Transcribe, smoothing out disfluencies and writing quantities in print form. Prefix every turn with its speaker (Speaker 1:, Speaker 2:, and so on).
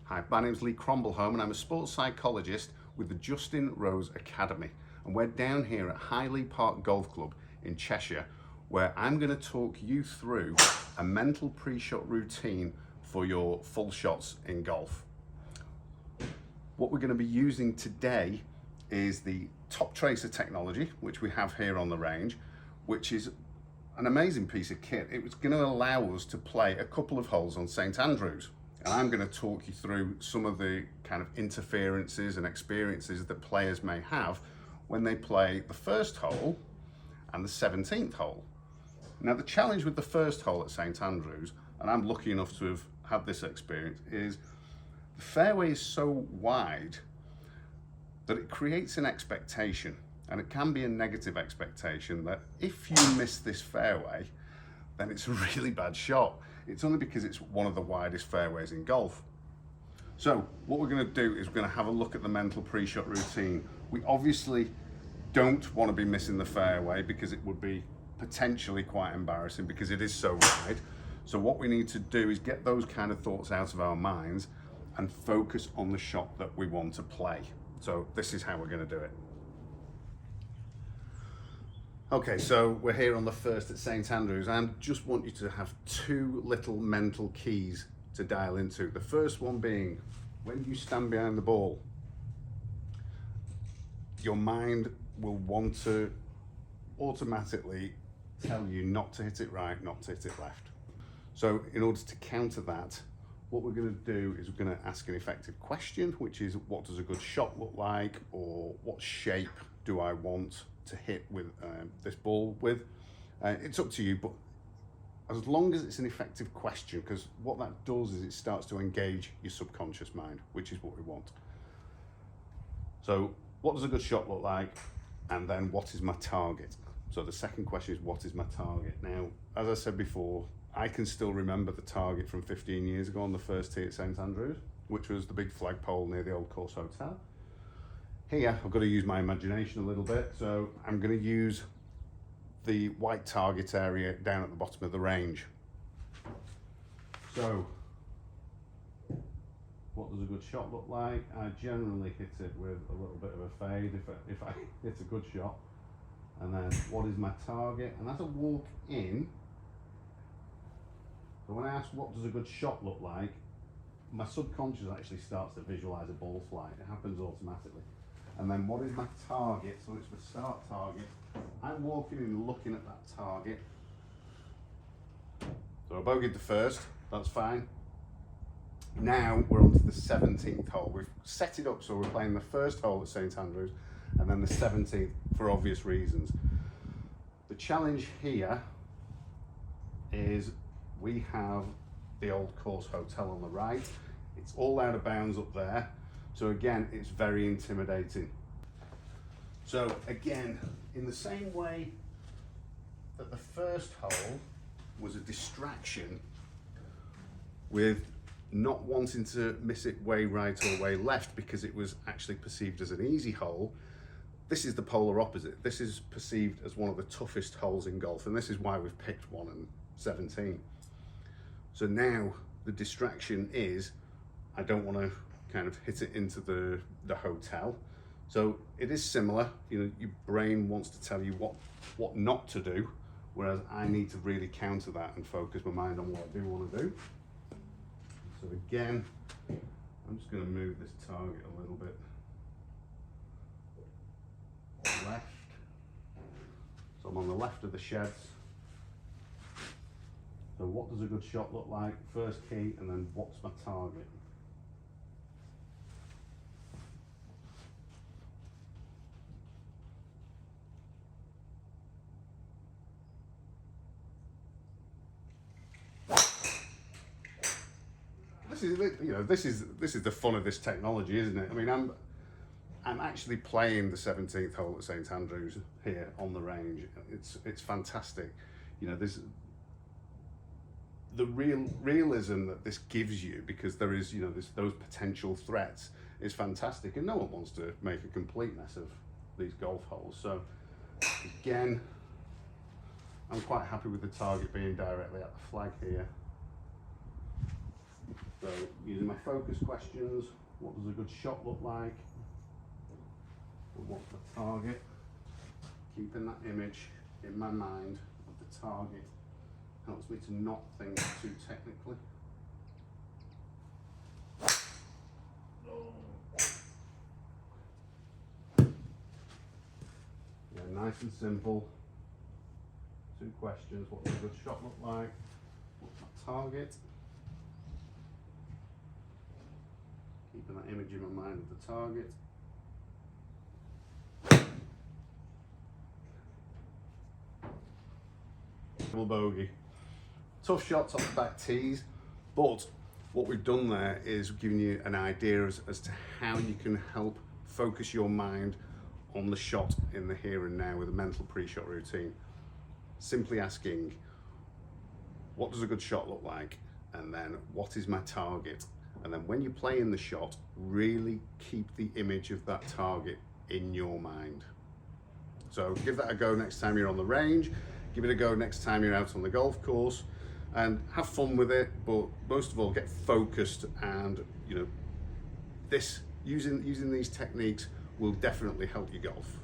Speaker 1: Hi, my name's Lee Crombleholme and I'm a sports psychologist with the Justin Rose Academy. And we're down here at Highley Park Golf Club in Cheshire, where I'm going to talk you through a mental pre-shot routine for your full shots in golf. What we're going to be using today is the Toptracer technology, which we have here on the range, which is an amazing piece of kit. It was going to allow us to play a couple of holes on St Andrews. And I'm going to talk you through some of the kind of interferences and experiences that players may have when they play the first hole and the 17th hole. Now, the challenge with the first hole at St Andrews, and I'm lucky enough to have had this experience, is the fairway is so wide that it creates an expectation, and it can be a negative expectation, that if you miss this fairway, then it's a really bad shot. It's only because it's one of the widest fairways in golf. So what we're going to do is we're going to have a look at the mental pre-shot routine. We obviously don't want to be missing the fairway because it would be potentially quite embarrassing because it is so wide. So what we need to do is get those kind of thoughts out of our minds and focus on the shot that we want to play. So this is how we're going to do it. Okay, so we're here on the first at St Andrews. I just want you to have two little mental keys to dial into. The first one being, when you stand behind the ball, your mind will want to automatically tell you not to hit it right, not to hit it left. So in order to counter that, what we're going to do is we're going to ask an effective question, which is, what does a good shot look like, or what shape do I want to hit with this ball with? It's up to you, but as long as it's an effective question, because what that does is it starts to engage your subconscious mind, which is what we want. So what does a good shot look like? And then what is my target? So the second question is, what is my target? Now, as I said before, I can still remember the target from 15 years ago on the first tee at St Andrews, which was the big flagpole near the Old Course Hotel. Here, I've got to use my imagination a little bit, so I'm going to use the white target area down at the bottom of the range. So, what does a good shot look like? I generally hit it with a little bit of a fade if I hit a good shot. And then, what is my target? And as I walk in, so when I ask what does a good shot look like, my subconscious actually starts to visualize a ball flight. It happens automatically. And then what is my target? So it's my start target. I'm walking in looking at that target. So I bogeyed the first, that's fine. Now we're on to the 17th hole. We've set it up so we're playing the first hole at St Andrews and then the 17th for obvious reasons. The challenge here is we have the Old Course Hotel on the right. It's all out of bounds up there. So again, it's very intimidating. So again, in the same way that the first hole was a distraction with not wanting to miss it way right or way left because it was actually perceived as an easy hole, this is the polar opposite. This is perceived as one of the toughest holes in golf, and this is why we've picked 1 and 17. So now the distraction is, I don't want to kind of hit it into the hotel. So it is similar, you know, your brain wants to tell you what not to do, whereas I need to really counter that and focus my mind on what I do want to do. So again, I'm just going to move this target a little bit left. So I'm on the left of the sheds. So what does a good shot look like? First key, and then what's my target? This is the fun of this technology, isn't it? I mean, I'm actually playing the 17th hole at St Andrews here on the range. It's fantastic. You know, there's the realism that this gives you, because there is, you know, those potential threats, is fantastic, and no one wants to make a complete mess of these golf holes. So again, I'm quite happy with the target being directly at the flag here. So using my focus questions, what does a good shot look like? What's the target? Keeping that image in my mind of the target helps me to not think too technically. Yeah, nice and simple. 2 questions. What does a good shot look like? What's my target? Keeping that image in my mind of the target. Double bogey. Tough shots off the back tees, but what we've done there is giving you an idea as to how you can help focus your mind on the shot in the here and now with a mental pre-shot routine. Simply asking, what does a good shot look like? And then, what is my target? And then when you're playing the shot, really keep the image of that target in your mind. So give that a go next time you're on the range, give it a go next time you're out on the golf course, and have fun with it, but most of all get focused. And using these techniques will definitely help you golf.